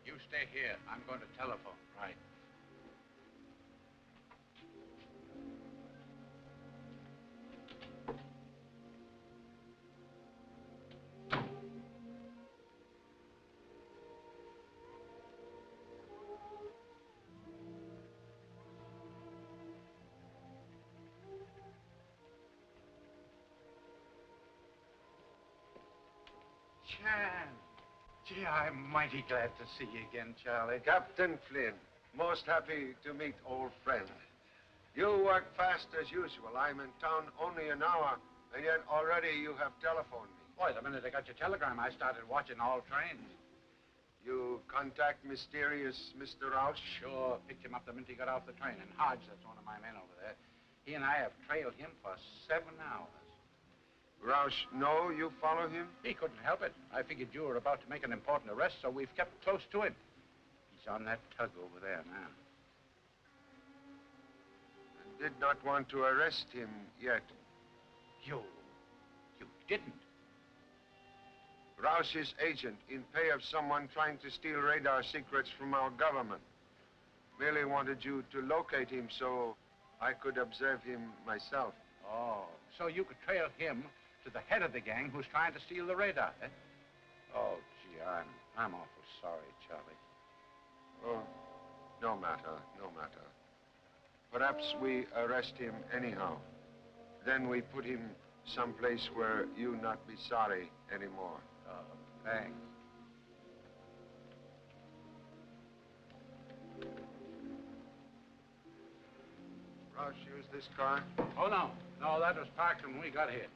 You stay here. I'm going to telephone. Right. Chan. Gee, I'm mighty glad to see you again, Charlie. Captain Flynn, most happy to meet old friend. You work fast as usual. I'm in town only an hour, and yet already you have telephoned me. Boy, the minute I got your telegram, I started watching all trains. You contact mysterious Mr. Roush? Sure. Picked him up the minute he got off the train. And Hodge, that's one of my men over there. He and I have trailed him for 7 hours. Roush, no, you follow him? He couldn't help it. I figured you were about to make an important arrest, so we've kept close to him. He's on that tug over there now. I did not want to arrest him yet. You didn't? Roush's agent in pay of someone trying to steal radar secrets from our government. Merely wanted you to locate him so I could observe him myself. Oh, so you could trail him to the head of the gang who's trying to steal the radar, eh? Oh, gee, I'm awful sorry, Charlie. Oh, no matter, no matter. Perhaps we arrest him anyhow. Then we put him someplace where you not be sorry anymore. Oh, thanks. Roush, use this car? Oh, no. No, that was parked when we got here.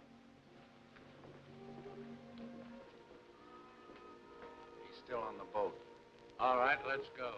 He's still on the boat. All right, let's go.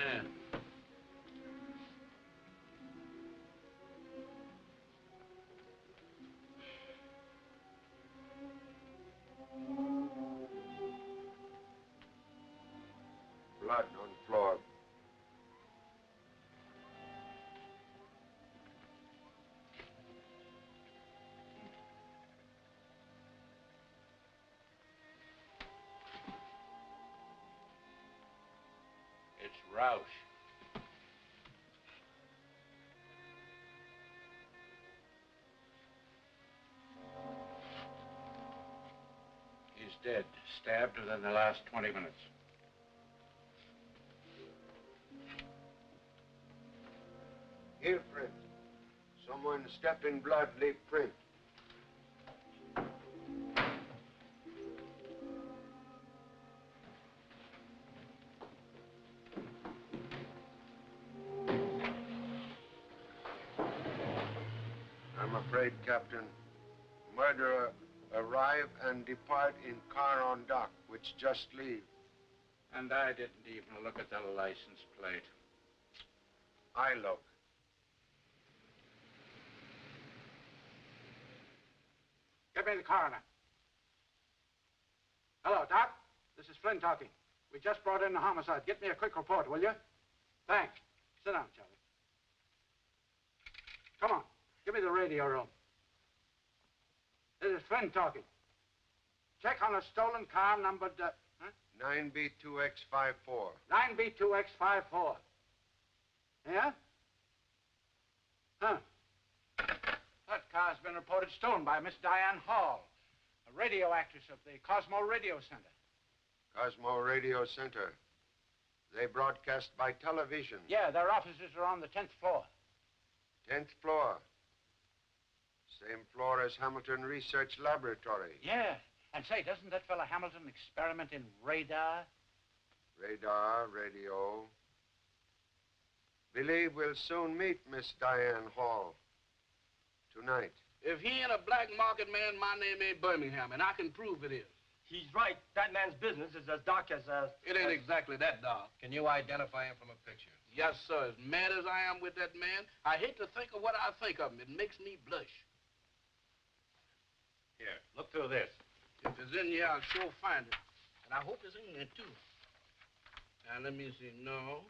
Yeah. Blood on floor. It's Roush. He's dead, stabbed within the last 20 minutes. Here, print. Someone stepped in blood, leave print. I'm afraid, Captain, murderer arrive and depart in car on dock, which just leave. And I didn't even look at the license plate. I look. Get me the coroner. Hello, Doc. This is Flynn talking. We just brought in a homicide. Get me a quick report, will you? Thanks. Sit down, Charlie. Come on. Give me the radio room. This is Flynn talking. Check on a stolen car numbered, 9B2X54. 9B2X54. Yeah? Huh. That car's been reported stolen by Miss Diane Hall, a radio actress of the Cosmo Radio Center. Cosmo Radio Center. They broadcast by television. Yeah, their offices are on the 10th floor. 10th floor. Same floor as Hamilton Research Laboratory. Yeah. And say, doesn't that fella Hamilton experiment in radar? Radar, radio. Believe we'll soon meet Miss Diane Hall. Tonight. If he ain't a black market man, my name ain't Birmingham, and I can prove it is. He's right. That man's business is as dark as It ain't exactly that dark. Can you identify him from a picture? Yes, sir. As mad as I am with that man, I hate to think of what I think of him. It makes me blush. Here, look through this. If it's in here, I'll sure find it. And I hope it's in there, too. Now, let me see. No.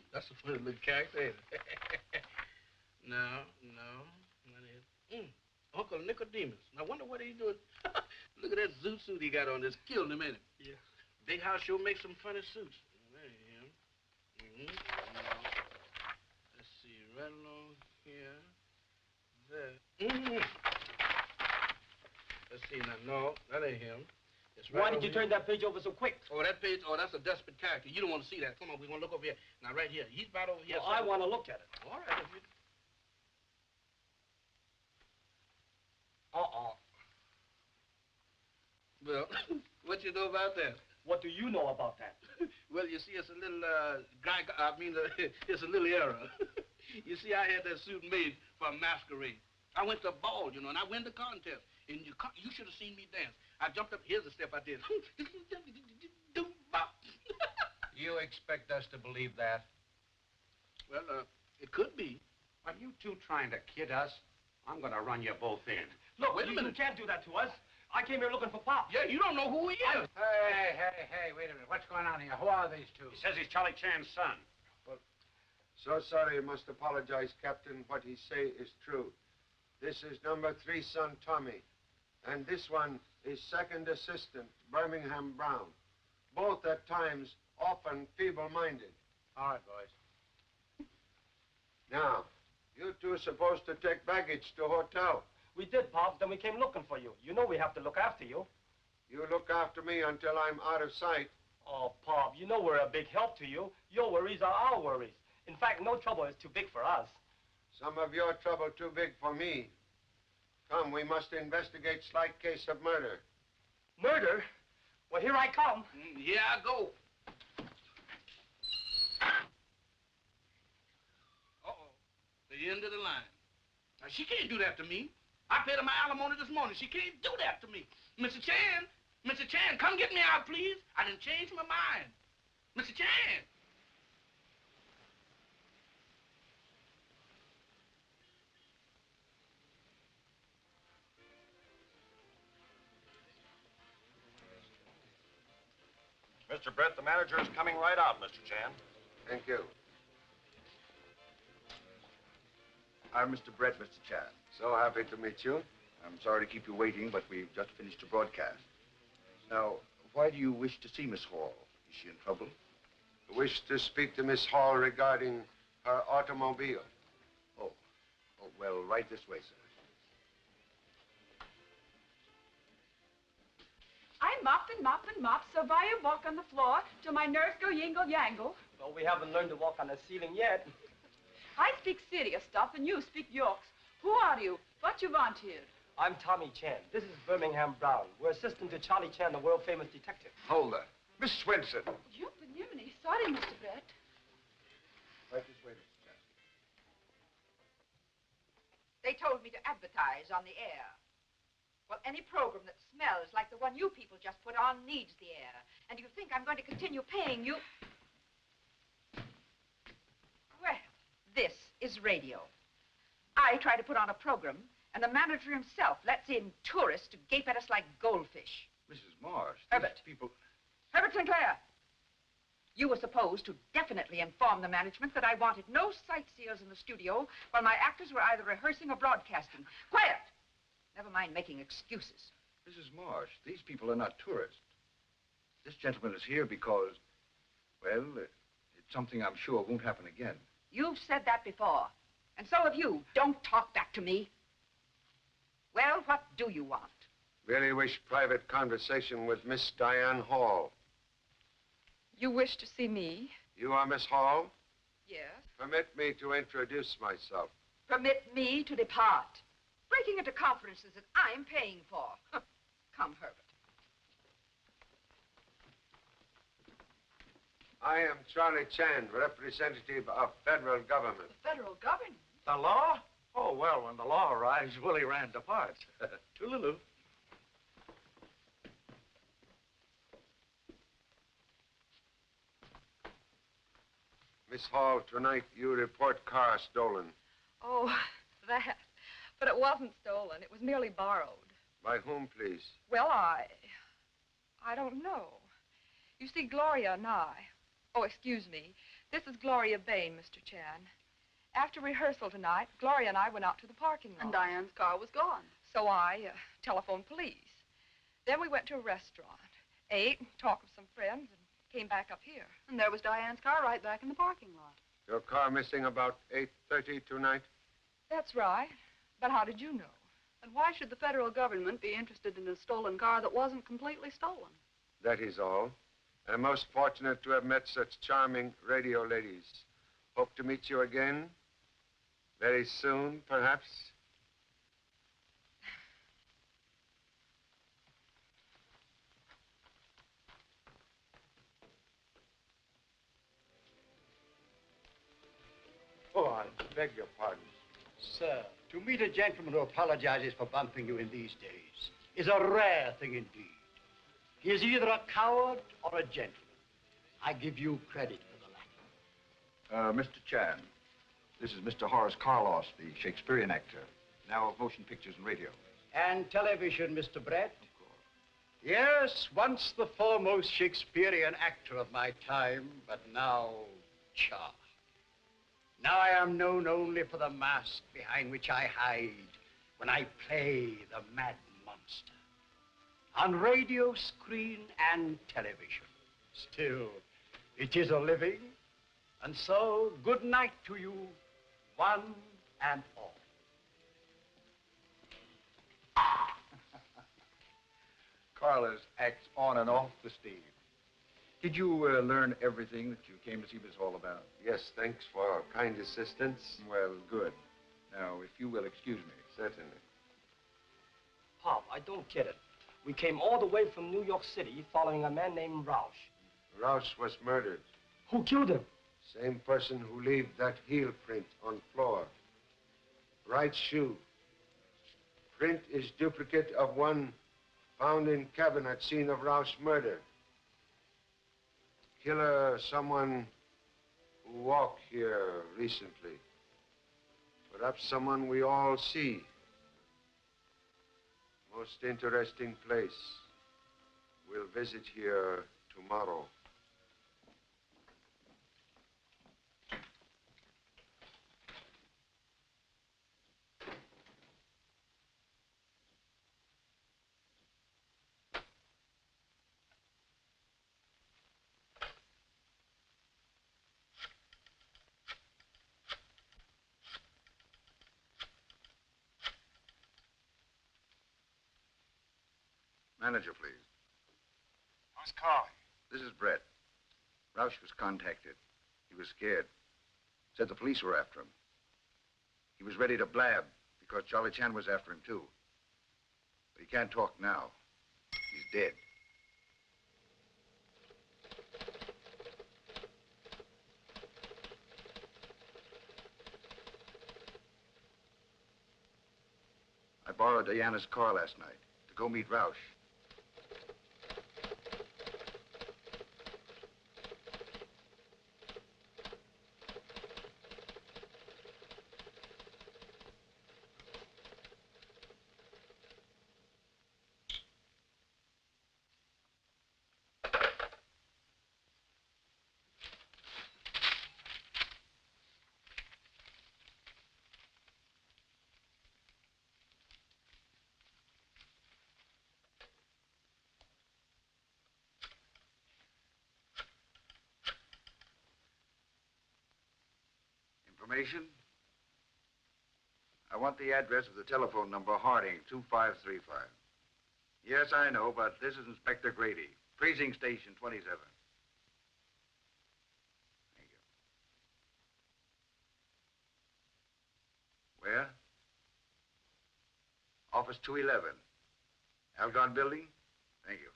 That's a funny little character, ain't it? No. That is. Uncle Nicodemus. I wonder what he's doing. Look at that zoot suit he got on. That's killing him, ain't it? Yeah. Big House sure makes some funny suits. There he is. Let's see. Right along here. There. Let's see now. No, that ain't him. It's right. Why did you turn that page over so quick? Oh, that page? Oh, that's a desperate character. You don't want to see that. Come on, we're going to look over here. Now, right here. He's right over here. Well, I want to look at it. All right, if you... Well, what you know about that? What do you know about that? Well, you see, it's a little, it's a little error. You see, I had that suit made for a masquerade. I went to a ball, and I win the contest. And you should have seen me dance. I jumped up. Here's the step I did. You expect us to believe that? Well, it could be. Are you two trying to kid us? I'm going to run you both in. Look, wait a minute. You can't do that to us. I came here looking for Pop. Yeah, you don't know who he is. Hey, wait a minute. What's going on here? Who are these two? He says he's Charlie Chan's son. Well, so sorry, I must apologize, Captain. What he say is true. This is number 3 son, Tommy. And this one is second assistant, Birmingham Brown. Both at times often feeble-minded. All right, boys. Now, you two are supposed to take baggage to hotel. We did, Pop. Then we came looking for you. You know we have to look after you. You look after me until I'm out of sight. Oh, Pop, you know we're a big help to you. Your worries are our worries. In fact, no trouble is too big for us. Some of your trouble too big for me. Come, we must investigate slight case of murder. Murder? Well, here I come. Here I go. Uh-oh. The end of the line. Now, she can't do that to me. I paid her my alimony this morning. She can't do that to me. Mr. Chan, come get me out, please. I done changed my mind. Mr. Chan! Mr. Brett, the manager is coming right out, Mr. Chan. Thank you. I'm Mr. Brett, Mr. Chan. So happy to meet you. I'm sorry to keep you waiting, but we've just finished a broadcast. Now, why do you wish to see Miss Hall? Is she in trouble? I wish to speak to Miss Hall regarding her automobile. Oh, well, right this way, sir. I mop and mop and mop, so I walk on the floor till my nerves go yingle-yangle. Well, we haven't learned to walk on the ceiling yet. I speak serious stuff and you speak Yorks. Who are you? What you want here? I'm Tommy Chan. This is Birmingham Brown. We're assistant to Charlie Chan, the world-famous detective. Toler. Miss Swenson. You Benimini. Sorry, Mr. Brett. Right this way, Mr. Chan. They told me to advertise on the air. Well, any program that smells like the one you people just put on needs the air. And you think I'm going to continue paying you? Well, this is radio. I try to put on a program, and the manager himself lets in tourists to gape at us like goldfish. Mrs. Marsh. Herbert. People... Herbert Sinclair. You were supposed to definitely inform the management that I wanted no sightseers in the studio while my actors were either rehearsing or broadcasting. Quiet! Never mind making excuses. Mrs. Marsh, these people are not tourists. This gentleman is here because, well, it's something I'm sure won't happen again. You've said that before. And so have you. Don't talk back to me. Well, what do you want? Really wish private conversation with Miss Diane Hall. You wish to see me? You are Miss Hall? Yes. Permit me to introduce myself. Permit me to depart. Breaking into conferences that I'm paying for. Come, Herbert. I am Charlie Chan, representative of federal government. The federal government? The law? Oh, well, when the law arrives, Willie Rand departs. Toodaloo. Miss Hall, tonight you report car stolen. Oh, that. But it wasn't stolen. It was merely borrowed. By whom, please? Well, I don't know. You see, Gloria and I... Oh, excuse me. This is Gloria Bain, Mr. Chan. After rehearsal tonight, Gloria and I went out to the parking lot. And Diane's car was gone. So I telephoned police. Then we went to a restaurant, ate, talked with some friends, and came back up here. And there was Diane's car right back in the parking lot. Your car missing about 8:30 tonight? That's right. But how did you know? And why should the federal government be interested in a stolen car that wasn't completely stolen? That is all. And I'm most fortunate to have met such charming radio ladies. Hope to meet you again. Very soon, perhaps. Oh, I beg your pardon. Sir, to meet a gentleman who apologizes for bumping you in these days is a rare thing indeed. He is either a coward or a gentleman. I give you credit for the latter. Mr. Chan, this is Mr. Horace Carlos, the Shakespearean actor, now of motion pictures and radio. And television, Mr. Brett? Of course. Yes, once the foremost Shakespearean actor of my time, but now, cha. Now I am known only for the mask behind which I hide when I play the mad monster. On radio, screen, and television. Still, it is a living. And so, good night to you, one and all. Carlos acts on and off the stage. Did you learn everything that you came to see Miss Hall about? Yes, thanks for kind assistance. Well, good. Now, if you will excuse me. Certainly. Pop, I don't get it. We came all the way from New York City following a man named Roush. Rouse was murdered. Who killed him? Same person who left that heel print on floor. Right shoe. Print is duplicate of one found in cabin at scene of Roush murder. killer someone who walked here recently. Perhaps someone we all see. Most interesting place. We'll visit here tomorrow. Manager, please. Who's calling? This is Brett. Roush was contacted. He was scared. Said the police were after him. He was ready to blab because Charlie Chan was after him, too. But he can't talk now. He's dead. I borrowed Diana's car last night to go meet Roush. Information? I want the address of the telephone number, Harding, 2535. Yes, I know, but this is Inspector Grady, Precinct Station 27. Thank you. Where? Office 211. Algon Building? Thank you.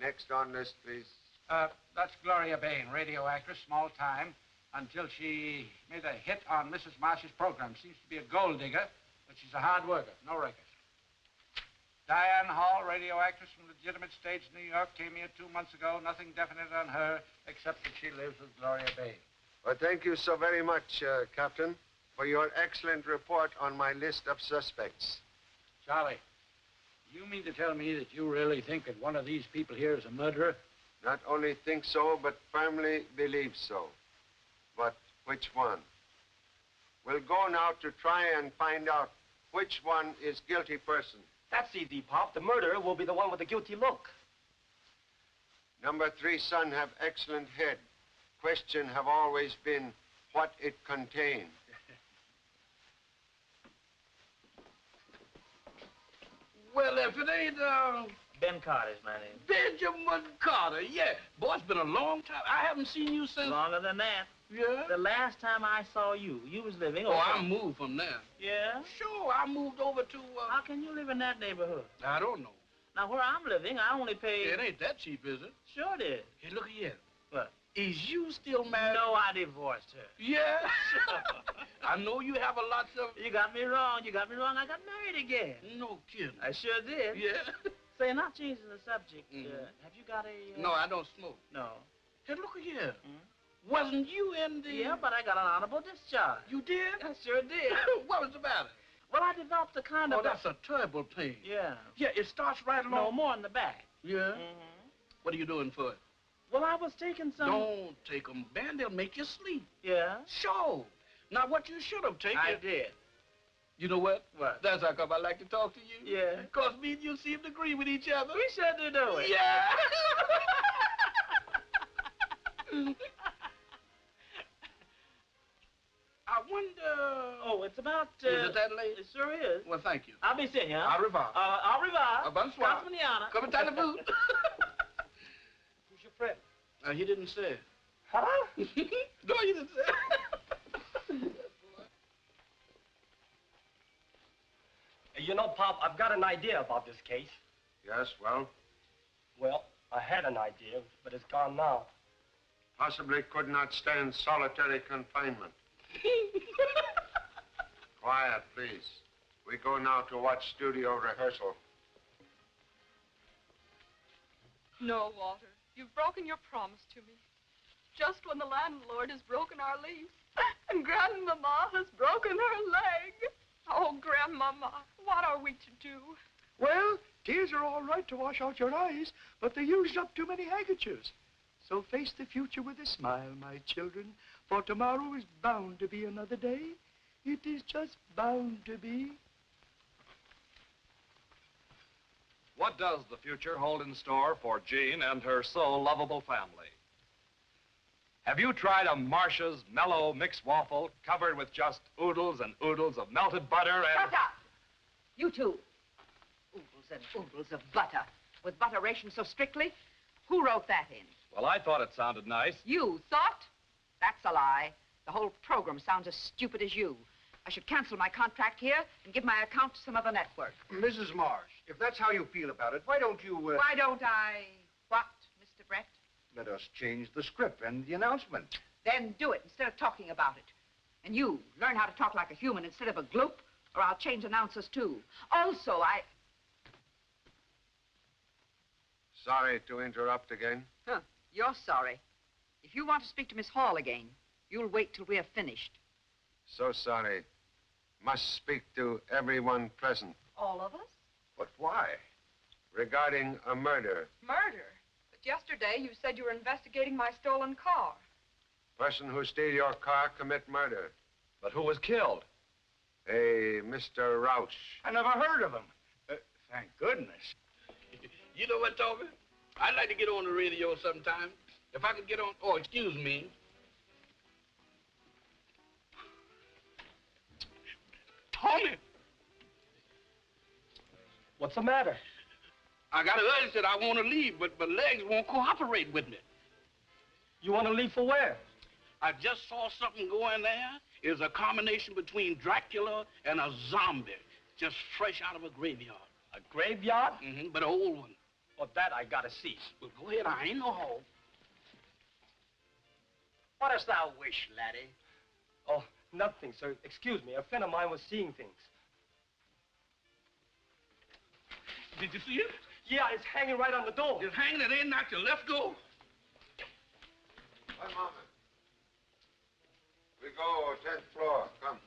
Next on list, please. That's Gloria Bain, radio actress, small time, until she made a hit on Mrs. Marsh's program. Seems to be a gold digger, but she's a hard worker, no record. Diane Hall, radio actress from legitimate stage, New York, came here 2 months ago. Nothing definite on her, except that she lives with Gloria Bain. Well, thank you so very much, Captain, for your excellent report on my list of suspects. Charlie, you mean to tell me that you really think that one of these people here is a murderer? Not only think so, but firmly believe so. But which one? We'll go now to try and find out which one is guilty person. That's easy, Pop. The murderer will be the one with the guilty look. Number 3 son have excellent head. Question have always been what it contained. Well, if it ain't, Ben Carter's my name. Benjamin Carter, yeah. Boy, it's been a long time. I haven't seen you since... Longer than that. Yeah? The last time I saw you, you was living Oh, over... I moved from there. Yeah? Sure, I moved over to, How can you live in that neighborhood? I don't know. Now, where I'm living, I only pay... It ain't that cheap, is it? Sure it is. Hey, look here. What? Is you still married? No, I divorced her. Yeah? I know you have a lot of... You got me wrong. You got me wrong. I got married again. No kidding. I sure did. Yeah? Say, not changing the subject, Mhm. have you got a... No, I don't smoke. No. Hey, look here. Wasn't you in the... Yeah, but I got an honorable discharge. You did? I sure did. What was the matter? Well, I developed a kind of... Oh, that's a terrible pain. Yeah. Yeah, it starts right along... No, more in the back. Yeah? Mm-hmm. What are you doing for it? Well, I was taking some... Don't take them, Ben. They'll make you sleep. Yeah? Sure. Now, what you should have taken... I did. You know what? What? That's how come I like to talk to you. Yeah. Because me and you seem to agree with each other. We sure do, don't we? Yeah. I wonder... Oh, it's about... Is it that late? It sure is. Well, thank you. I'll be seeing you, huh? Au revoir. Au revoir. Bonsoir. Casmaniana. Come and tie the boot. Who's your friend? He didn't say. Huh? No, you didn't say. You know, Pop, I've got an idea about this case. Yes, well? Well, I had an idea, but it's gone now. Possibly could not stand solitary confinement. Quiet, please. We go now to watch studio rehearsal. No, Walter. You've broken your promise to me. Just when the landlord has broken our lease, and Grandmama has broken her leg. Oh, Grandmama, what are we to do? Well, tears are all right to wash out your eyes, but they used up too many handkerchiefs. So face the future with a smile, my children, for tomorrow is bound to be another day. It is just bound to be. What does the future hold in store for Jean and her so lovable family? Have you tried a Marcia's mellow mixed waffle covered with just oodles and oodles of melted butter and... Shut up! You two. Oodles and oodles of butter. With butter rationed so strictly? Who wrote that in? Well, I thought it sounded nice. You thought? That's a lie. The whole program sounds as stupid as you. I should cancel my contract here and give my account to some other network. Mrs. Marsh, if that's how you feel about it, why don't you, Why don't I... What, Mr. Brett? let us change the script and the announcement? Then do it instead of talking about it. And you, learn how to talk like a human instead of a gloop, or I'll change announcers, too. Also, Sorry to interrupt again. Huh, you're sorry. If you want to speak to Miss Hall again, you'll wait till we're finished. So sorry. Must speak to everyone present. All of us? But why? Regarding a murder. Murder? But yesterday you said you were investigating my stolen car. Person who steal your car commit murder. But who was killed? A Mr. Roush. I never heard of him. Thank goodness. You know what, Toler? I'd like to get on the radio sometime. If I could get on... Oh, excuse me. Tommy! What's the matter? I got an urge that I want to leave, but my legs won't cooperate with me. You want to leave for where? I just saw something going there. It's a combination between Dracula and a zombie, just fresh out of a graveyard. A graveyard? Mm-hmm, but an old one. Well, that I gotta see. Well, go ahead. I ain't no hoe. What dost thou wish, laddie? Oh, nothing, sir. Excuse me. A friend of mine was seeing things. Did you see it? Yeah, it's hanging right on the door. It's hanging it in, not your left go. One moment. We go 10th floor. Come.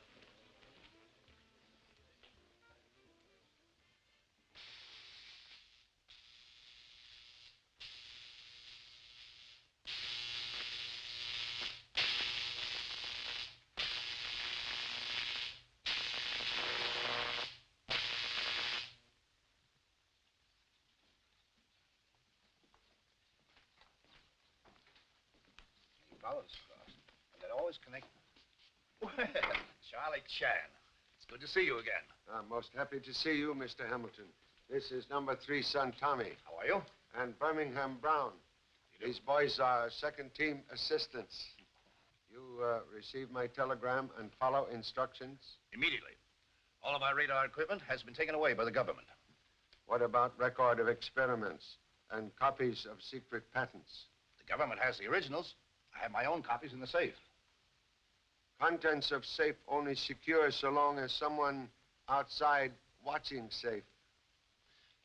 Follows across. And they're always connected. Well, Charlie Chan. It's good to see you again. I'm most happy to see you, Mr. Hamilton. This is number 3 son, Tommy. How are you? And Birmingham Brown. These boys are second-team assistants. You receive my telegram and follow instructions? Immediately. All of our radar equipment has been taken away by the government. What about record of experiments and copies of secret patents? The government has the originals. I have my own copies in the safe. Contents of safe only secure so long as someone outside watching safe.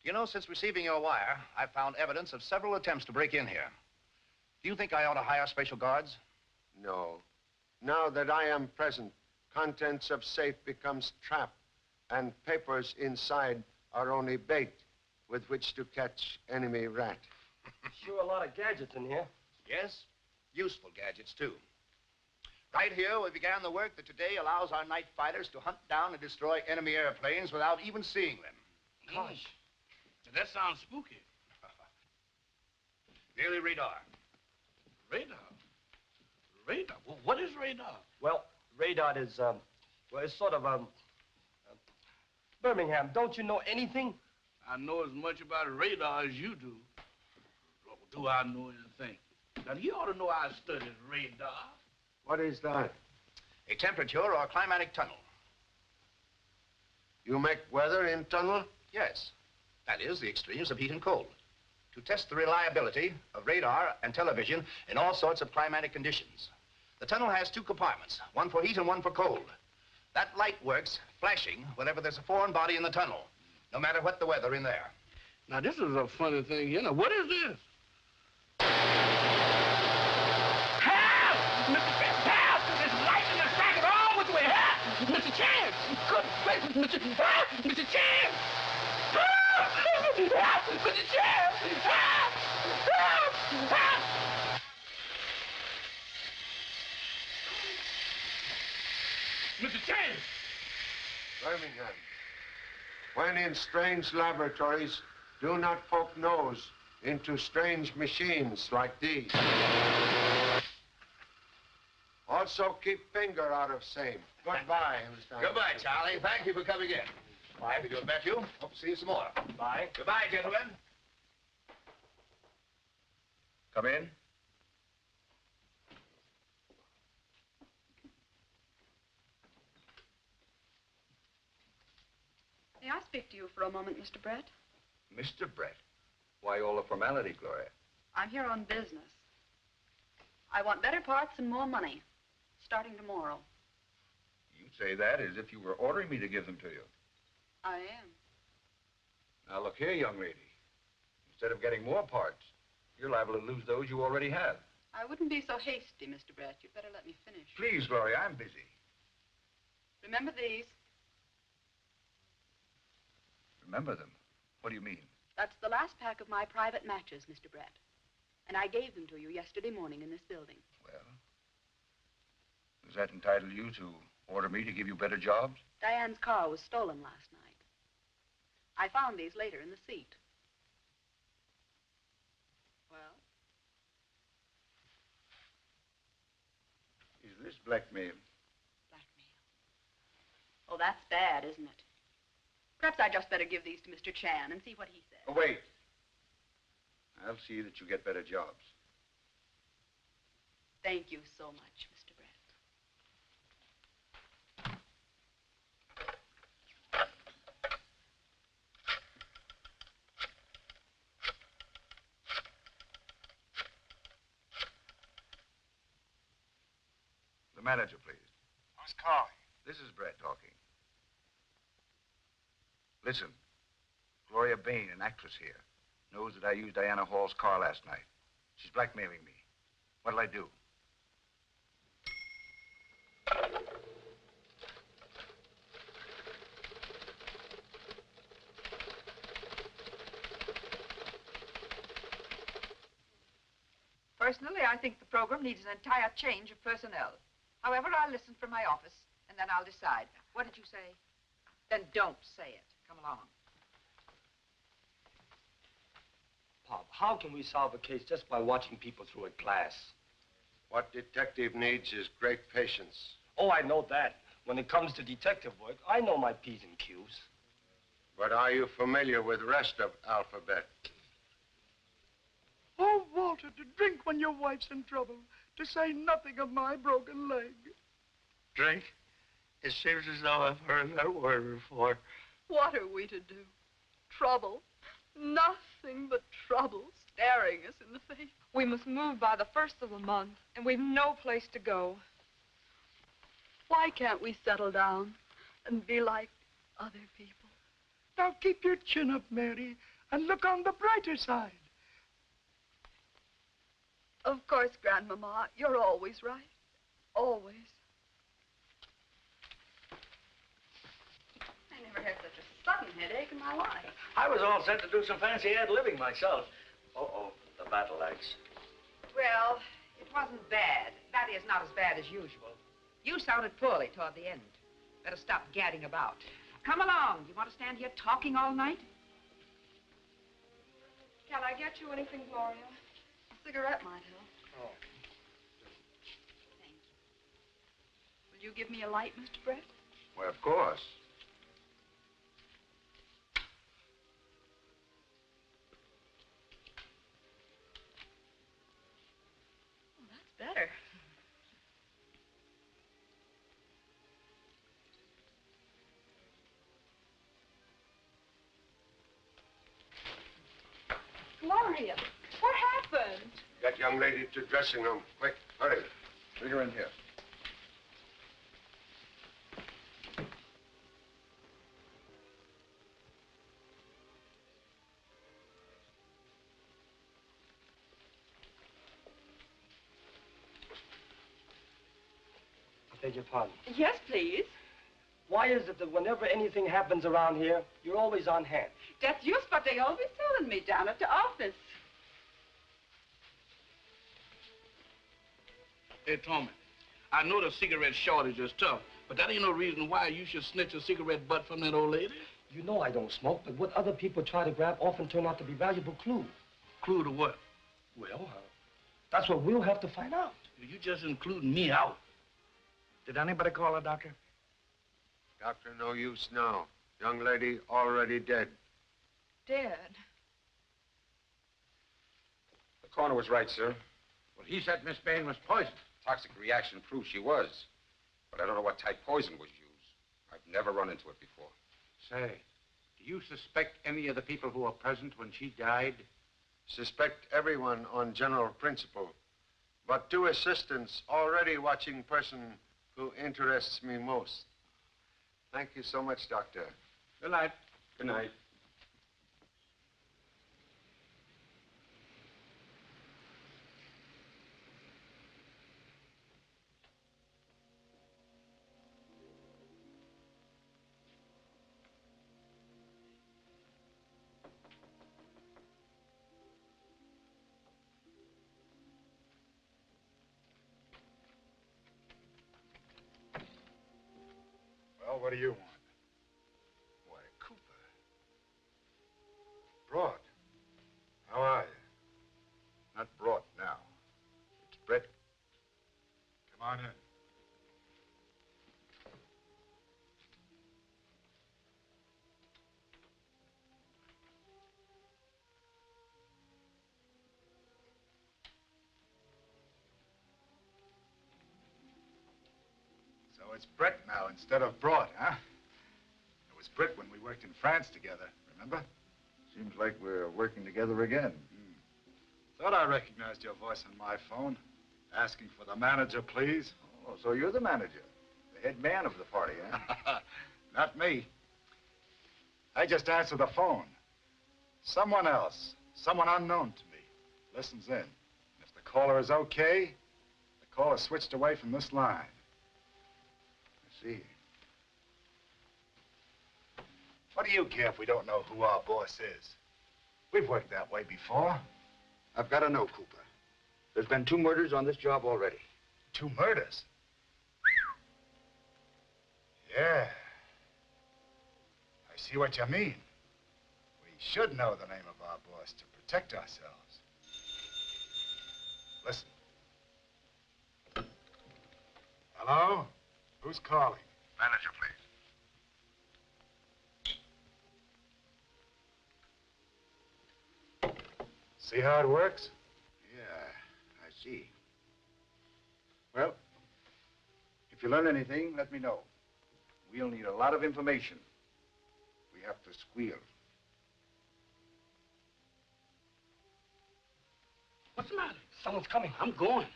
You know, since receiving your wire, I've found evidence of several attempts to break in here. Do you think I ought to hire special guards? No. Now that I am present, contents of safe becomes trap, and papers inside are only bait with which to catch enemy rat. Sure, a lot of gadgets in here. Yes, useful gadgets, too. Right here, we began the work that today allows our night fighters to hunt down and destroy enemy airplanes without even seeing them. Gosh. That sounds spooky. Merely radar. Radar? Radar? Well, what is radar? Well, radar is, well, it's sort of, Birmingham, don't you know anything? I know as much about radar as you do. Do I know anything? Now, you ought to know I studied radar. What is that? A temperature or a climatic tunnel. You make weather in tunnel? Yes. That is, the extremes of heat and cold. to test the reliability of radar and television in all sorts of climatic conditions. The tunnel has 2 compartments, one for heat and one for cold. That light works flashing whenever there's a foreign body in the tunnel, no matter what the weather in there. Now, this is a funny thing here. Now, what is this? Help! Mr. Chance, help! There's lightning and striking all which way. Help! Mr. Chance! Good gracious, Mr. Help! Mr. Chance! Help! Help! Mr. Chance! Help! Help! Help! Mr. Chance! Birmingham, when in strange laboratories, do not poke nose into strange machines like these. Also, keep finger out of same. Goodbye, Mr. Goodbye, Charlie. Thank you for coming in. Bye, if you'll bet you. Hope to see you some more. Bye. Goodbye, gentlemen. Come in. May I speak to you for a moment, Mr. Brett? Mr. Brett. Why all the formality, Gloria? I'm here on business. I want better parts and more money, starting tomorrow. You say that as if you were ordering me to give them to you. I am. Now, look here, young lady. Instead of getting more parts, you're liable to lose those you already have. I wouldn't be so hasty, Mr. Brett. You'd better let me finish. Please, Gloria, I'm busy. Remember these? Remember them? What do you mean? That's the last pack of my private matches, Mr. Brett. And I gave them to you yesterday morning in this building. Well, does that entitle you to order me to give you better jobs? Diane's car was stolen last night. I found these later in the seat. Well? Is this blackmail? Blackmail. Oh, that's bad, isn't it? Perhaps I'd just better give these to Mr. Chan and see what he says. Oh, wait. I'll see that you get better jobs. Thank you so much, Mr. Brett. The manager, please. Who's calling? This is Brett talking. Listen, Gloria Bain, an actress here, knows that I used Diana Hall's car last night. She's blackmailing me. What'll I do? Personally, I think the program needs an entire change of personnel. However, I'll listen from my office, and then I'll decide. What did you say? Then don't say it. Come along. Pop, how can we solve a case just by watching people through a glass? What detective needs is great patience. Oh, I know that. When it comes to detective work, I know my P's and Q's. But are you familiar with the rest of alphabet? Oh, Walter, to drink when your wife's in trouble, to say nothing of my broken leg. Drink? It seems as though I've heard that word before. What are we to do? Trouble. Nothing but trouble staring us in the face. We must move by the 1st of the month, and we've no place to go. Why can't we settle down and be like other people? Now keep your chin up, Mary, and look on the brighter side. Of course, Grandmama, you're always right. Always. I never had such a sudden headache in my life. I was all set to do some fancy ad-libbing myself. Uh-oh, the battle axe. Well, it wasn't bad. That is, not as bad as usual. You sounded poorly toward the end. Better stop gadding about. Come along. You want to stand here talking all night? Can I get you anything, Gloria? A cigarette might help. Oh. Thank you. Will you give me a light, Mr. Brett? Well, of course. Oh, that's better. Gloria. Gloria, what happened? That young lady to dressing room. Quick, hurry. Bring her in here. I beg your pardon. Yes, please. Why is it that whenever anything happens around here, you're always on hand? That's just what they always telling me down at the office. Hey, Tommy, I know the cigarette shortage is tough, but that ain't no reason why you should snitch a cigarette butt from that old lady. You know I don't smoke, but what other people try to grab often turn out to be valuable clues. Clue to what? Well, that's what we'll have to find out. You just including me out. Did anybody call a doctor? Doctor, no use now. Young lady already dead. Dead. The coroner was right, sir. Well, he said Miss Bain was poisoned. Toxic reaction proves she was. But I don't know what type poison was used. I've never run into it before. Say, do you suspect any of the people who were present when she died? Suspect everyone on general principle. But two assistants already watching person who interests me most. Thank you so much, Doctor. Good night. Good night. Well, what do you want? Why, Cooper. Broad. How are you? Not Broad now. It's Brett. Come on in. So it's Brett now instead of Broad, huh? It was Brett when we worked in France together, remember? Seems like we're working together again. Thought I recognized your voice on my phone. Asking for the manager, please. Oh, so you're the manager, the head man of the party, huh? Not me. I just answer the phone. Someone else, someone unknown to me, listens in. If the caller is okay, the call is switched away from this line. I see. What do you care if we don't know who our boss is? We've worked that way before. I've got to know, Cooper. There's been 2 murders on this job already. 2 murders? Yeah. I see what you mean. We should know the name of our boss to protect ourselves. Listen. Hello? Who's calling? Manager, please. See how it works? Yeah, I see. Well, if you learn anything, let me know. We'll need a lot of information. We have to squeal. What's the matter? Someone's coming. I'm going.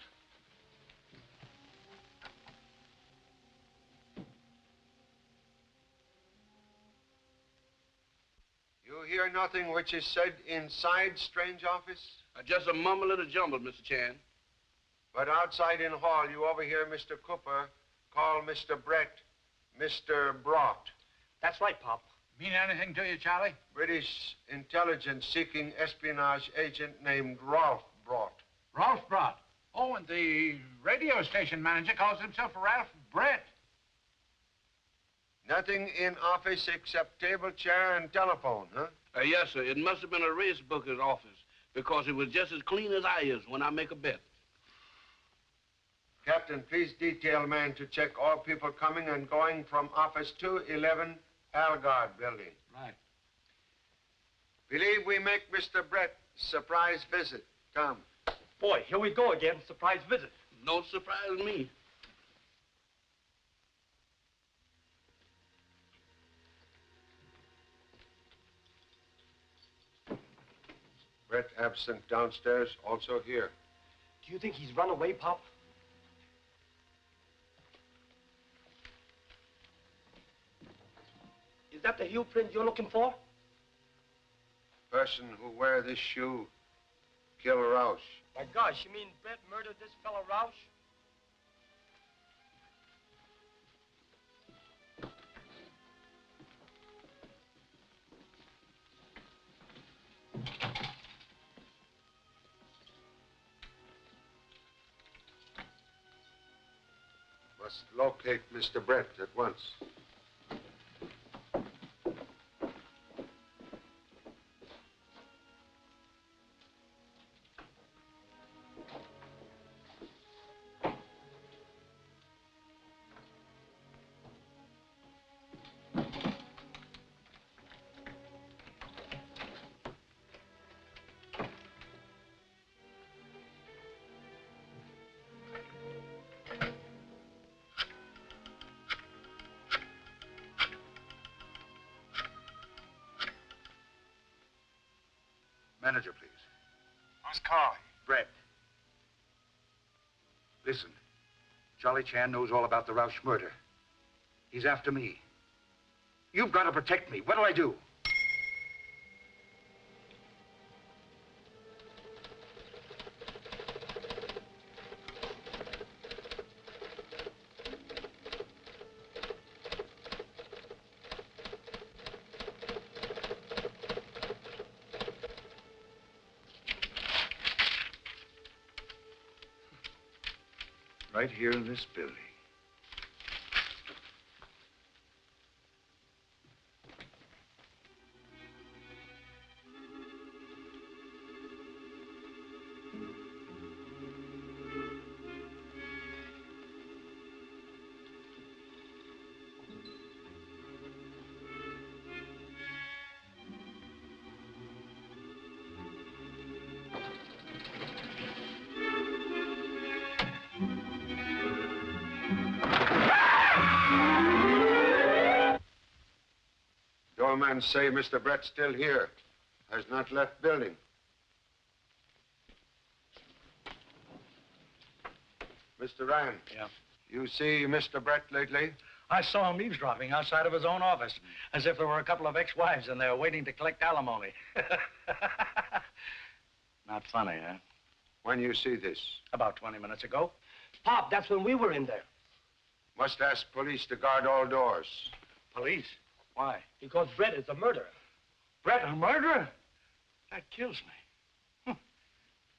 You hear nothing which is said inside strange office? Just a mumble and a jumble, Mr. Chan. But outside in hall, you overhear Mr. Cooper call Mr. Brett Mr. Brought. That's right, Pop. Mean anything to you, Charlie? British intelligence seeking espionage agent named Rolf Brought. Ralph Brott. Oh, and the radio station manager calls himself Ralph Brett. Nothing in office except table, chair, and telephone, huh? Yes, sir. It must have been a race booker's office because it was just as clean as I is when I make a bet. Captain, please detail man to check all people coming and going from office 211 Algard building. Right. Believe we make Mr. Brett surprise visit. Come. Boy, here we go again. Surprise visit. Don't surprise me. Brett, Brett absent downstairs, also here. Do you think he's run away, Pop? Is that the heel print you're looking for? Person who wear this shoe kill Roush. My gosh, you mean Brett murdered this fellow Roush? Must locate Mr. Brett at once. Manager, please. Who's calling? Brett. Listen, Charlie Chan knows all about the Roush murder. He's after me. You've got to protect me. What'll I do? Right here in this building. Doorman say Mr. Brett's still here. Has not left building. Mr. Ryan. Yeah? You see Mr. Brett lately? I saw him eavesdropping outside of his own office, as if there were a couple of ex-wives in there waiting to collect alimony. Not funny, huh? When you see this? About 20 minutes ago. Pop, that's when we were in there. Must ask police to guard all doors. Police? Why? Because Brett is a murderer. Brett, a murderer? That kills me.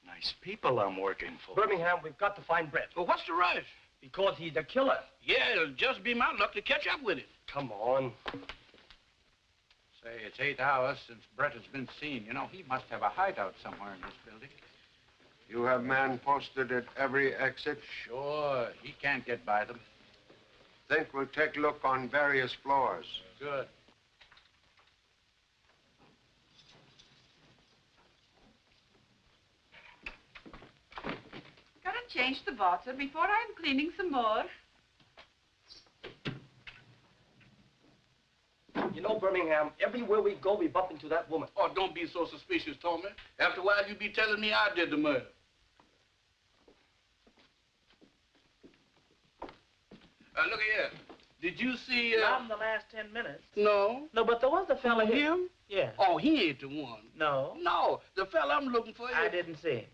Nice people I'm working for. Birmingham, we've got to find Brett. Well, what's the rush? Because he's the killer. Yeah, it'll just be my luck to catch up with him. Come on. Say, it's 8 hours since Brett has been seen. You know, he must have a hideout somewhere in this building. You have man posted at every exit? Sure, he can't get by them. Think we'll take a look on various floors. Good. Gotta change the water before I'm cleaning some more. You know, Birmingham, everywhere we go, we bump into that woman. Oh, don't be so suspicious, Toler. After a while, you be telling me I did the murder. Look here. Did you see, Not in the last 10 minutes. No. No, but there was a fella here. Him? Yeah. Oh, he ain't the one. No. No, the fella I'm looking for. I didn't see him.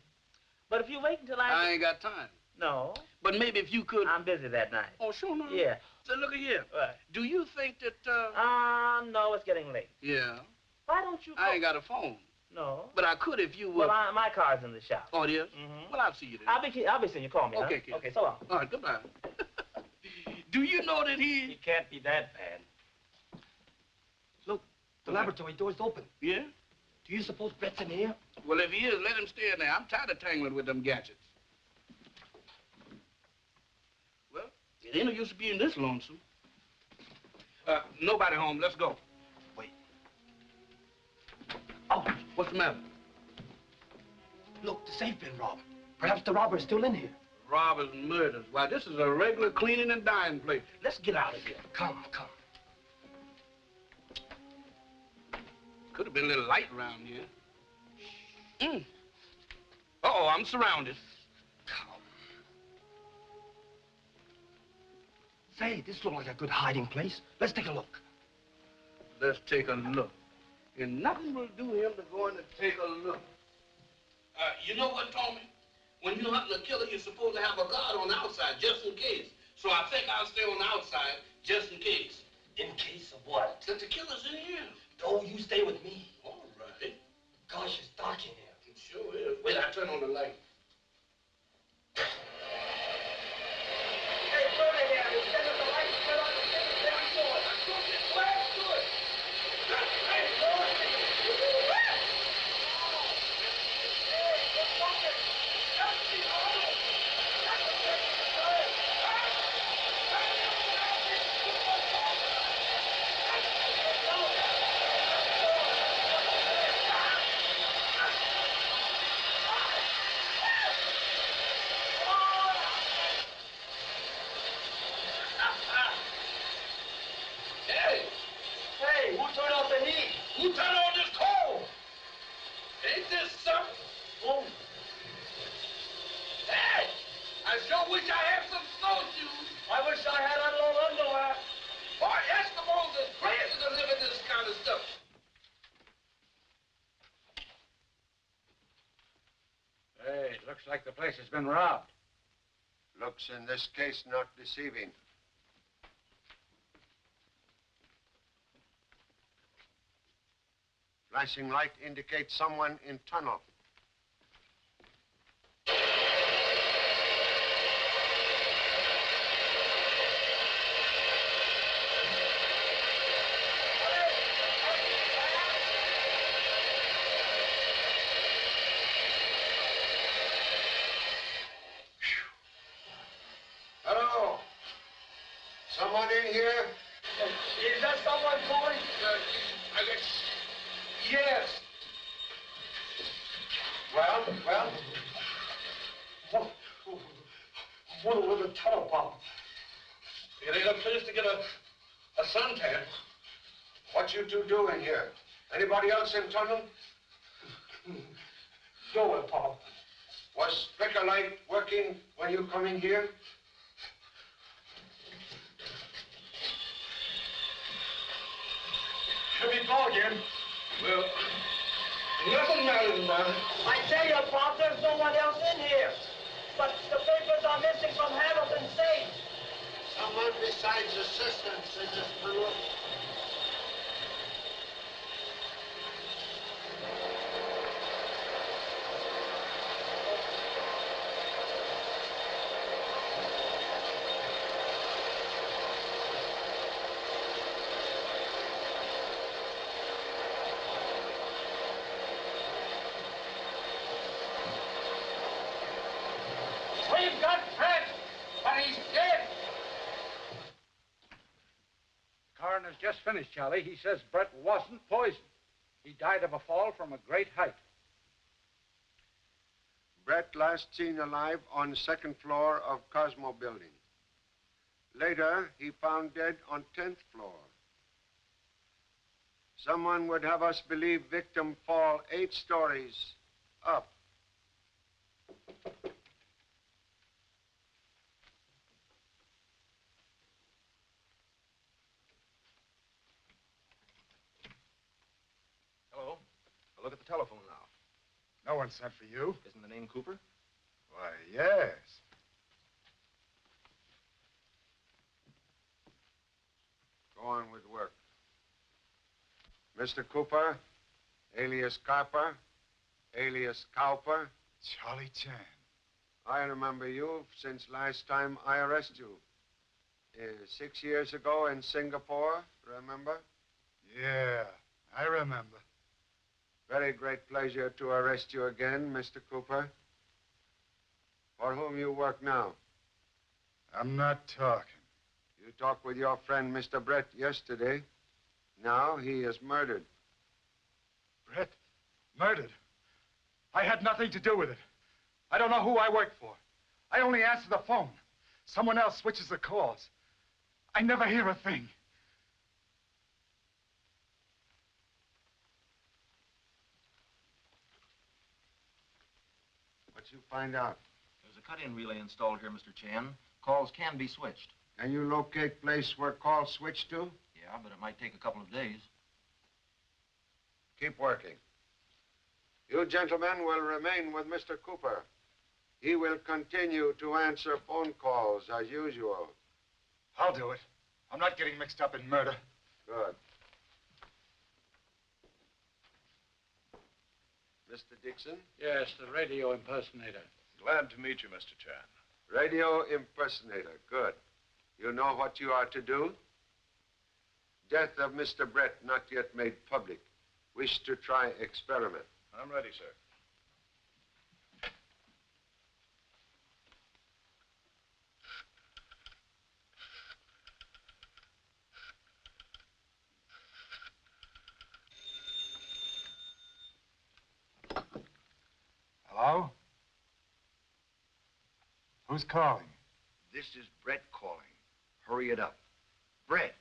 But if you wait until I ain't got time. No. But maybe if you could. I'm busy that night. Oh, sure, no. Yeah. So look here. Right. Do you think that, no, it's getting late. Yeah. Why don't you I ain't got a phone. No. But I could if you would. Well, my car's in the shop. Oh, it is? Mm-hmm. Well, I'll see you then. I'll be seeing you. Call me, Okay, huh? kid. Okay, so long. All right, goodbye. Do you know that He can't be that bad. Look, the laboratory door's open. Yeah? Do you suppose Brett's in here? Well, if he is, let him stay in there. I'm tired of tangling with them gadgets. Well, it ain't no use being this lonesome. Nobody home. Let's go. Wait. Oh, what's the matter? Look, the safe been robbed. Perhaps the robber's still in here. Robbers and murders. Why, this is a regular cleaning and dyeing place. Let's get out of here. Come. Could have been a little light around here. Uh-oh, I'm surrounded. Say, this looks like a good hiding place. Let's take a look. Let's take a look. And nothing will do him to go in and take a look. You know what, Tommy? When you're hunting a killer, you're supposed to have a guard on the outside, just in case. So I think I'll stay on the outside, just in case. In case of what? That the killer's in here. Oh, you stay with me. All right. Gosh, it's dark in here. It sure is. Wait, I turn on the light. Hey, go there. Instead of the lights, turn on the thing very forward. I'm going to get flash to it. Hey, go on. Hey, who turned off the heat? Who turned on this coal? Ain't this something? Oh. Hey! I sure wish I had some snowshoes. I wish I had that little underwear. Boy, Eskimos is crazy to live in this kind of stuff. Hey, it looks like the place has been robbed. Looks in this case not deceiving. Flashing light indicates someone in tunnel. Hello? Someone in here? Is that someone calling? Yes. Well? What was the tunnel bomb? It ain't a place to get a suntan. What you two doing here? Anybody else in tunnel? Nowhere, Pop. Was flicker light working when you come in here? Here we go again. Well, nothing matters about it. I tell you, Pop, there's no one else in here. But the papers are missing from Hamilton's safe. Someone besides assistants in this tunnel. We've got Brett, but he's dead. The coroner's just finished, Charlie. He says Brett wasn't poisoned. He died of a fall from a great height. Brett last seen alive on second floor of Cosmo building. Later, he found dead on 10th floor. Someone would have us believe victim fall 8 stories up. Hello. I'll look at the telephone now. No one sent for you. Isn't the name Cooper? Why, yes. Go on with work. Mr. Cooper, alias Carper, alias Cowper. Charlie Chan. I remember you since last time I arrested you. 6 years ago in Singapore, remember? Yeah, I remember. Very great pleasure to arrest you again, Mr. Cooper. For whom you work now? I'm not talking. You talked with your friend, Mr. Brett, yesterday. Now he is murdered. Brett? Murdered? I had nothing to do with it. I don't know who I work for. I only answer the phone. Someone else switches the calls. I never hear a thing. What'd you find out? There's a cut-in relay installed here, Mr. Chan. Calls can be switched. Can you locate place where calls switch to? Yeah, but it might take a couple of days. Keep working. You gentlemen will remain with Mr. Cooper. He will continue to answer phone calls as usual. I'll do it. I'm not getting mixed up in murder. Good. Mr. Dixon? Yes, the radio impersonator. Glad to meet you, Mr. Chan. Radio impersonator. Good. You know what you are to do? Death of Mr. Brett not yet made public. Wish to try experiment. I'm ready, sir. Hello? Who's calling? This is Brett calling. Hurry it up. Brett,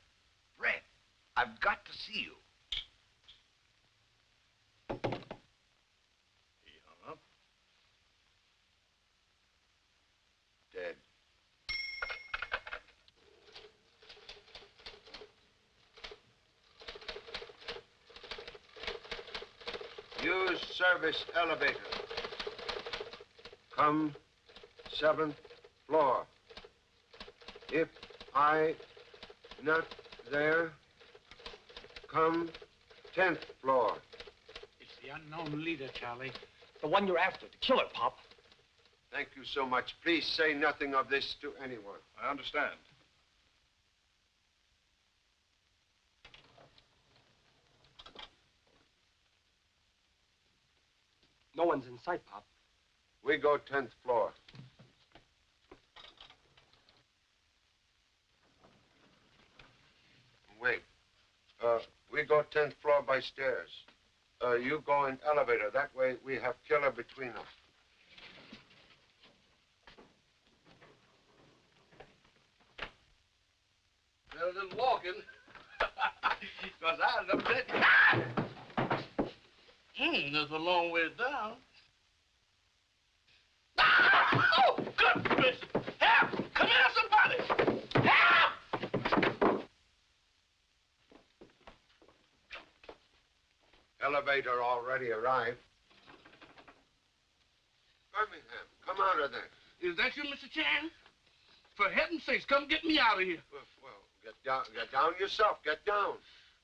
I've got to see you. He hung up. Dead. Use service elevator. Come 7th floor. If I not there, come 10th floor. It's the unknown leader, Charlie. The one you're after, the killer, Pop. Thank you so much. Please say nothing of this to anyone. I understand. No one's in sight, Pop. We go 10th floor. Wait. We go 10th floor by stairs. You go in elevator. That way we have killer between us. Well, just walking. Because I was upset. Ah! There's a long way down. Ah! Oh, goodness! Help! Come here, somebody! Help! Elevator already arrived. Birmingham, come out of there. Is that you, Mr. Chan? For heaven's sakes, come get me out of here. Well, get down yourself. Get down.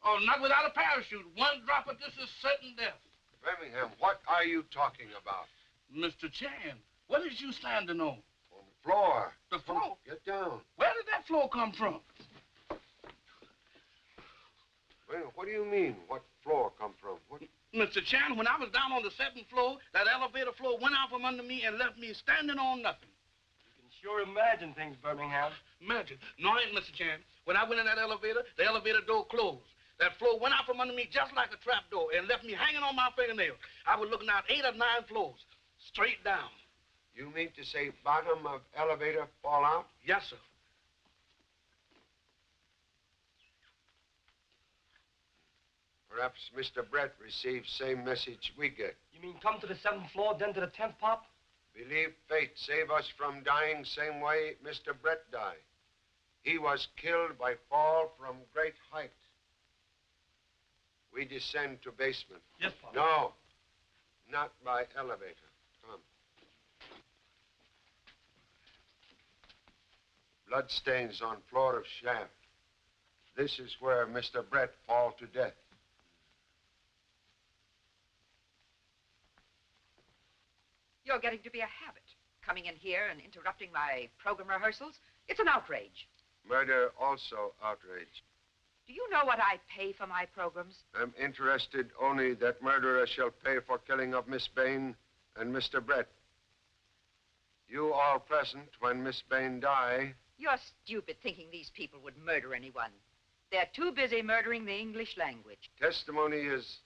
Oh, not without a parachute. One drop of this is certain death. Birmingham, what are you talking about? Mr. Chan, what is you standing on? On the floor. The floor? Get down. Where did that floor come from? Well, what do you mean, what floor come from? What? Mr. Chan, when I was down on the 7th floor, that elevator floor went out from under me and left me standing on nothing. You can sure imagine things, Birmingham. Imagine. No, I ain't, Mr. Chan. When I went in that elevator, the elevator door closed. That floor went out from under me just like a trap door and left me hanging on my fingernails. I was looking out 8 or 9 floors, straight down. You mean to say bottom of elevator fall out? Yes, sir. Perhaps Mr. Brett received same message we get. You mean come to the 7th floor, then to the 10th, Pop? Believe fate save us from dying same way Mr. Brett died. He was killed by fall from great height. We descend to basement. Yes, Pop. No, not by elevator. Come. Blood stains on floor of shaft. This is where Mr. Brett fall to death. You're getting to be a habit. Coming in here and interrupting my program rehearsals. It's an outrage. Murder also outrage. Do you know what I pay for my programs? I'm interested only that murderer shall pay for killing of Miss Bain and Mr. Brett. You all present when Miss Bain die. You're stupid thinking these people would murder anyone. They're too busy murdering the English language. Testimony is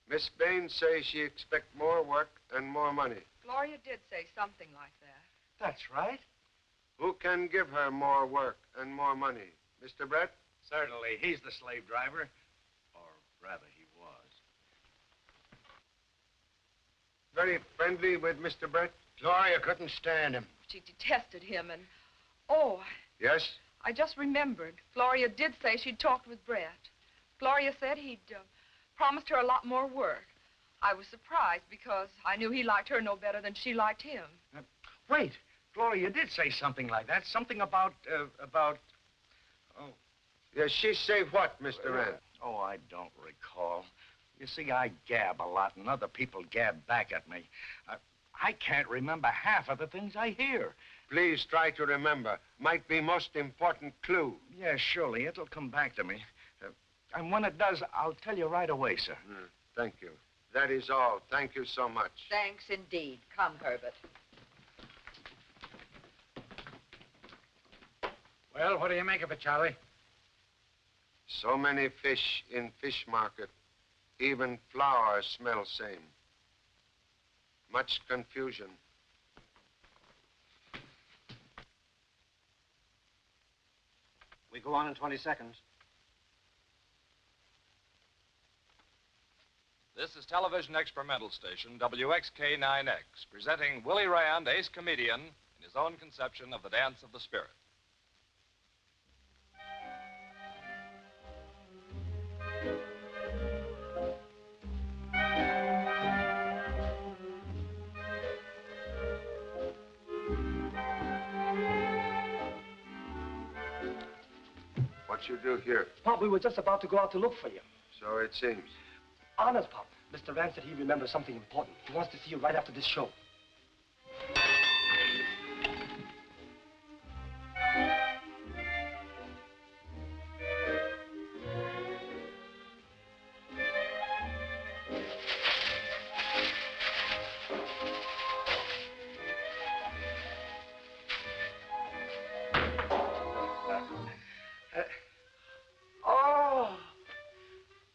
Miss Bain say she expect more work and more money. Gloria did say something like that. That's right. Who can give her more work and more money? Mr. Brett? Certainly. He's the slave driver. Or rather, he was. Very friendly with Mr. Brett? Gloria couldn't stand him. She detested him, and... Oh, Yes? I just remembered. Gloria did say she'd talked with Brett. Gloria said he'd promised her a lot more work. I was surprised because I knew he liked her no better than she liked him. Wait. Gloria did say something like that. Something about... Oh. Yes, she say what, Mr. Rand? Oh, I don't recall. You see, I gab a lot, and other people gab back at me. I can't remember half of the things I hear. Please try to remember. Might be most important clue. Yeah, surely. It'll come back to me. And when it does, I'll tell you right away, sir. Thank you. That is all. Thank you so much. Thanks indeed. Come, Herbert. Well, what do you make of it, Charlie? So many fish in fish market. Even flowers smell same. Much confusion. We go on in 20 seconds. This is television experimental station WXK-9X, presenting Willie Rand, ace comedian, in his own conception of the dance of the spirit. What you do here? Pop, we were just about to go out to look for you. So it seems. Honest, Pop. Mr. Rand said he remembers something important. He wants to see you right after this show.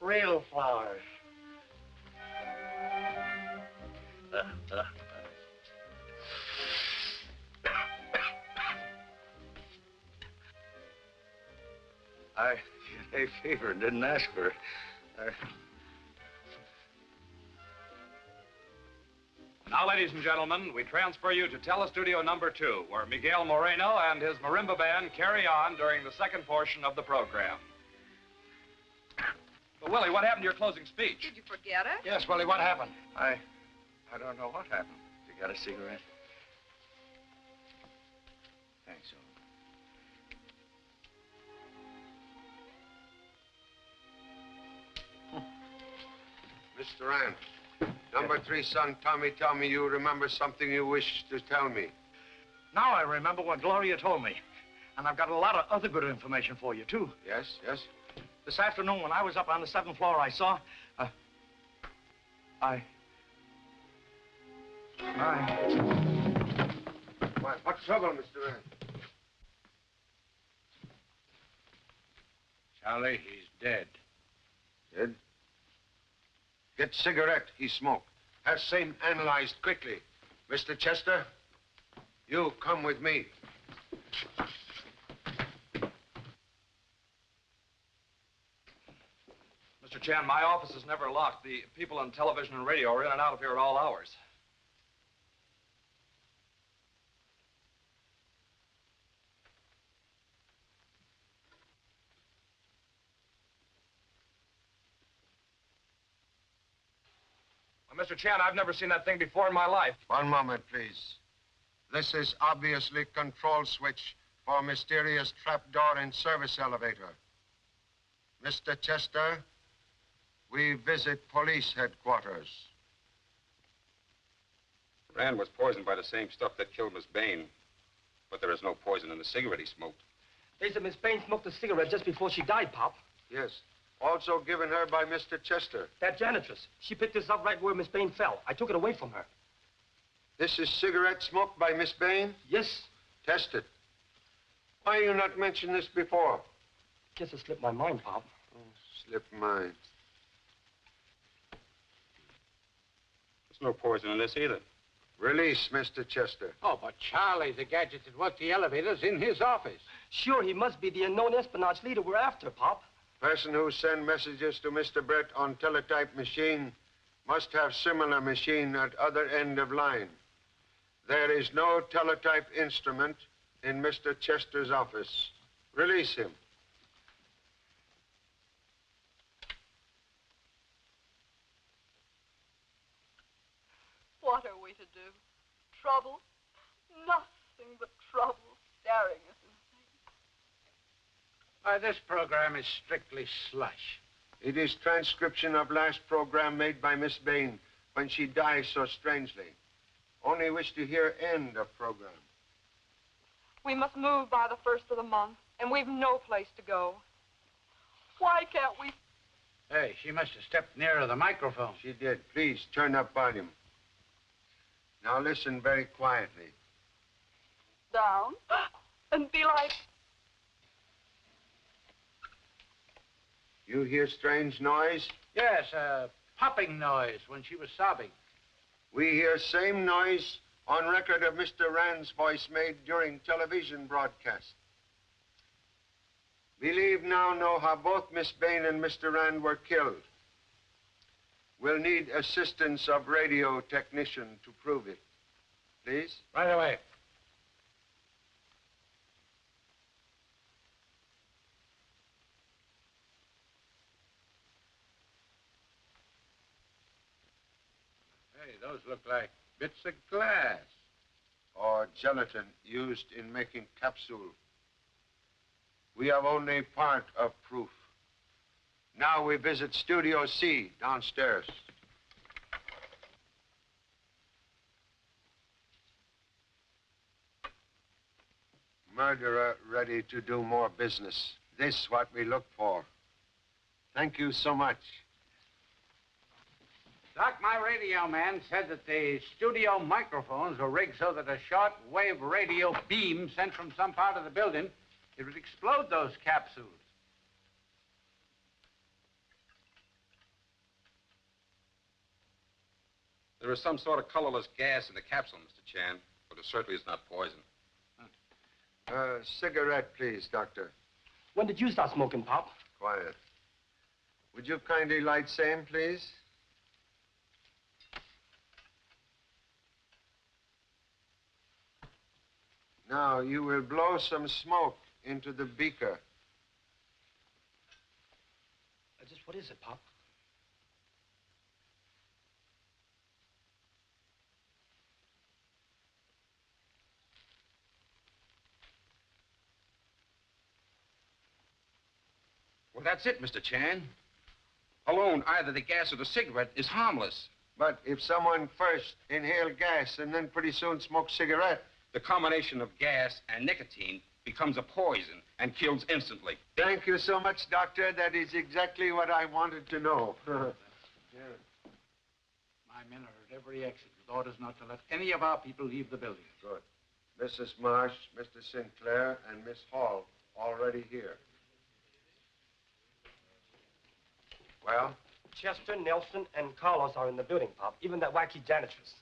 Real flowers. I had a fever and didn't ask for it. Now, ladies and gentlemen, we transfer you to Telestudio number 2, where Miguel Moreno and his marimba band carry on during the second portion of the program. But, Willie, what happened to your closing speech? Did you forget it? Yes, Willie, what happened? I don't know what happened. You got a cigarette? Thanks, Mr. Rand, number 3 son, Tommy, tell me you remember something you wish to tell me. Now I remember what Gloria told me. And I've got a lot of other good information for you, too. Yes, yes? This afternoon, when I was up on the 7th floor, I saw... What's trouble, Mr. Rand? Charlie, he's dead. Dead? Get cigarette he smoked. Have same analyzed quickly. Mr. Chester, you come with me. Mr. Chan, my office is never locked. The people on television and radio are in and out of here at all hours. Well, Mr. Chan, I've never seen that thing before in my life. One moment, please. This is obviously control switch for mysterious trapdoor in service elevator. Mr. Chester, we visit police headquarters. Rand was poisoned by the same stuff that killed Miss Bain. But there is no poison in the cigarette he smoked. They said Miss Bain smoked a cigarette just before she died, Pop. Yes. Also given her by Mr. Chester. That janitress. She picked this up right where Miss Bain fell. I took it away from her. This is cigarette smoked by Miss Bain? Yes. Test it. Why you not mention this before? Guess it slipped my mind, Pop. Oh, slipped mine. There's no poison in this either. Release, Mr. Chester. Oh, but Charlie, the gadget that worked the elevators in his office. Sure, he must be the unknown espionage leader we're after, Pop. Person who send messages to Mr. Brett on teletype machine must have similar machine at other end of line. There is no teletype instrument in Mr. Chester's office. Release him. What are we to do? Trouble? Nothing but trouble staring us in the face. Why, this program is strictly slush. It is transcription of last program made by Miss Bain when she died so strangely. Only wish to hear end of program. We must move by the 1st of the month, and we've no place to go. Why can't we? Hey, she must have stepped nearer the microphone. She did. Please turn up volume. Now listen very quietly. Down and be like... You hear strange noise? Yes, a popping noise when she was sobbing. We hear same noise on record of Mr. Rand's voice made during television broadcast. Believe now know how both Miss Bain and Mr. Rand were killed. We'll need assistance of radio technician to prove it. Please? Right away. Hey, those look like bits of glass. Or gelatin used in making capsule. We have only part of proof. Now we visit Studio C downstairs. Murderer ready to do more business. This what we look for. Thank you so much. Doc, my radio man said that the studio microphones were rigged so that a short-wave radio beam sent from some part of the building, it would explode those capsules. There is some sort of colorless gas in the capsule, Mr. Chan, but it certainly is not poison. Cigarette, please, Doctor. When did you start smoking, Pop? Quiet. Would you kindly light same, please? Now, you will blow some smoke into the beaker. Just what is it, Pop? Well, that's it, Mr. Chan. Alone, either the gas or the cigarette is harmless. But if someone first inhale gas and then pretty soon smoke cigarette... The combination of gas and nicotine becomes a poison and kills instantly. Thank you so much, Doctor. That is exactly what I wanted to know. My men are at every exit with orders not to let any of our people leave the building. Good. Mrs. Marsh, Mr. Sinclair, and Miss Hall already here. Well? Chester, Nelson, and Carlos are in the building, Pop. Even that wacky janitress.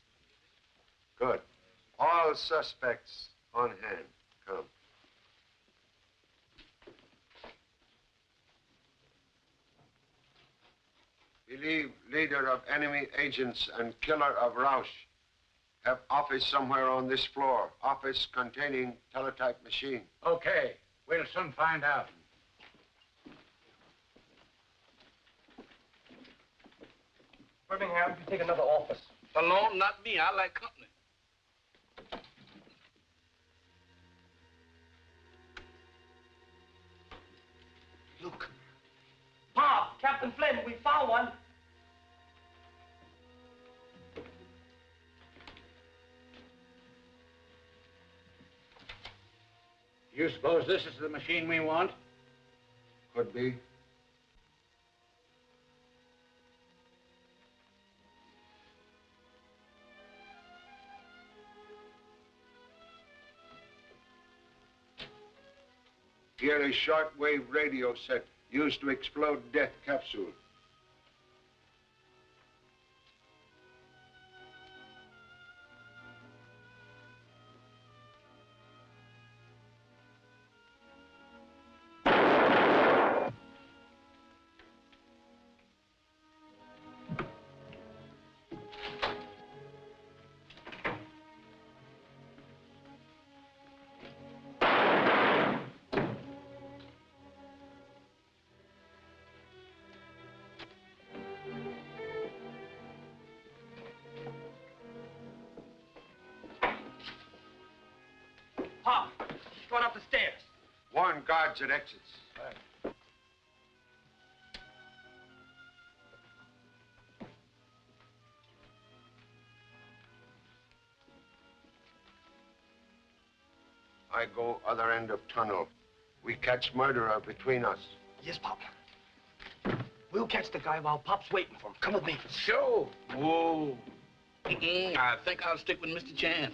Good. All suspects on hand. Come. Believe leader of enemy agents and killer of Rausch. Have office somewhere on this floor. Office containing teletype machine. Okay. We'll soon find out. Birmingham, you take another office. Alone, not me. I like company. Look. Pop, Captain Flynn, we found one. You suppose this is the machine we want? Could be. Here is shortwave radio set used to explode death capsule. on guards at exits. I go other end of tunnel. We catch murderer between us. Yes, Pop. We'll catch the guy while Pop's waiting for him. Come with me. Sure. Whoa. I think I'll stick with Mr. Chan.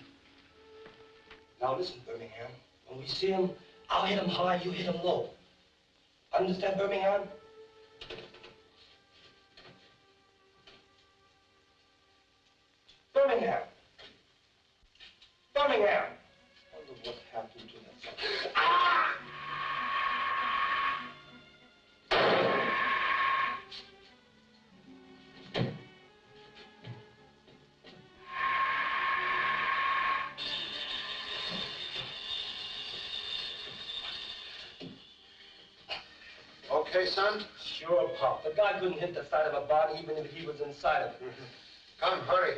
Now listen, Birmingham. When we see him, I'll hit him high, you hit him low. Understand, Birmingham? Birmingham. Birmingham. I wonder what happened to that son. Ah! Okay, son? Sure, Pop. The guy couldn't hit the side of a body even if he was inside of it. Come, hurry.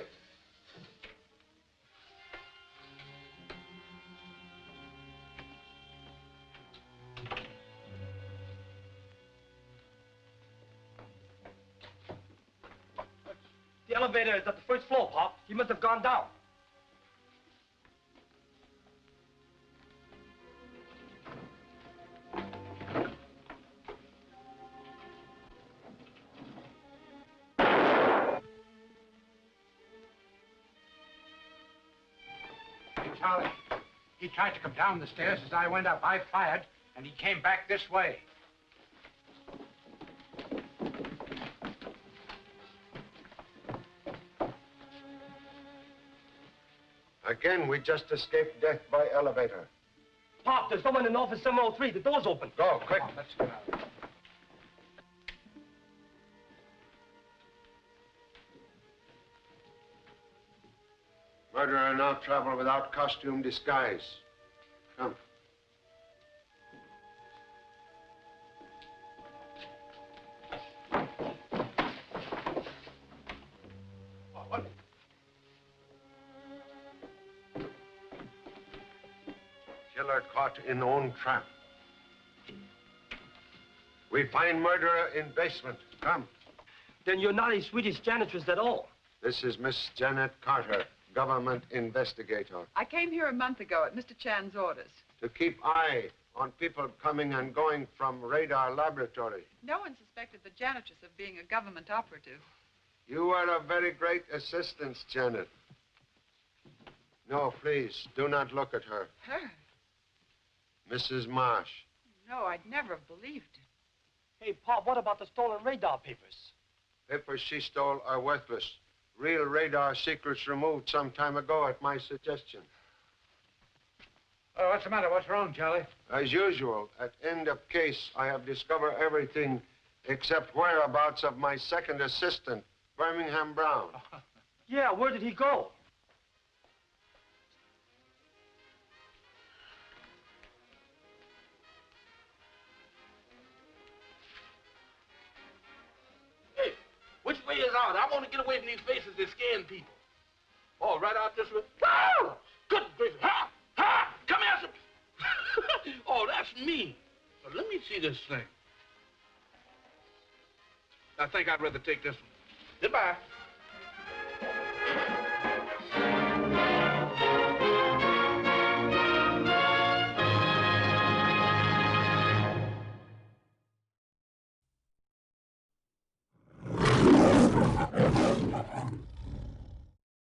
The elevator is at the first floor, Pop. He must have gone down. Charlie, he tried to come down the stairs as I went up. I fired, and he came back this way. Again, we just escaped death by elevator. Pop, there's someone in office 703. The door's open. Go, quick. Come on, let's get out. Murderer now travel without costume disguise. Come. What? Killer caught in own trap. We find murderer in basement. Come. Then you're not a Swedish janitress at all. This is Miss Janet Carter, government investigator. I came here a month ago at Mr. Chan's orders. To keep eye on people coming and going from radar laboratory. No one suspected the janitress of being a government operative. You are a very great assistance, Janet. No, please, do not look at her. Her? Mrs. Marsh. No, I'd never have believed it. Hey, Pop, what about the stolen radar papers? Papers she stole are worthless. Real radar secrets removed some time ago at my suggestion. Oh, what's the matter? What's wrong, Charlie? As usual, at end of case, I have discovered everything except whereabouts of my second assistant, Birmingham Brown. Yeah, where did he go? Hey, which way is out? I want to get away from these faces that scaring people. Oh, right out this way? Oh, good gracious. Ha! Ha! Come here, some... Oh, that's me. Well, let me see this thing. I think I'd rather take this one. Goodbye.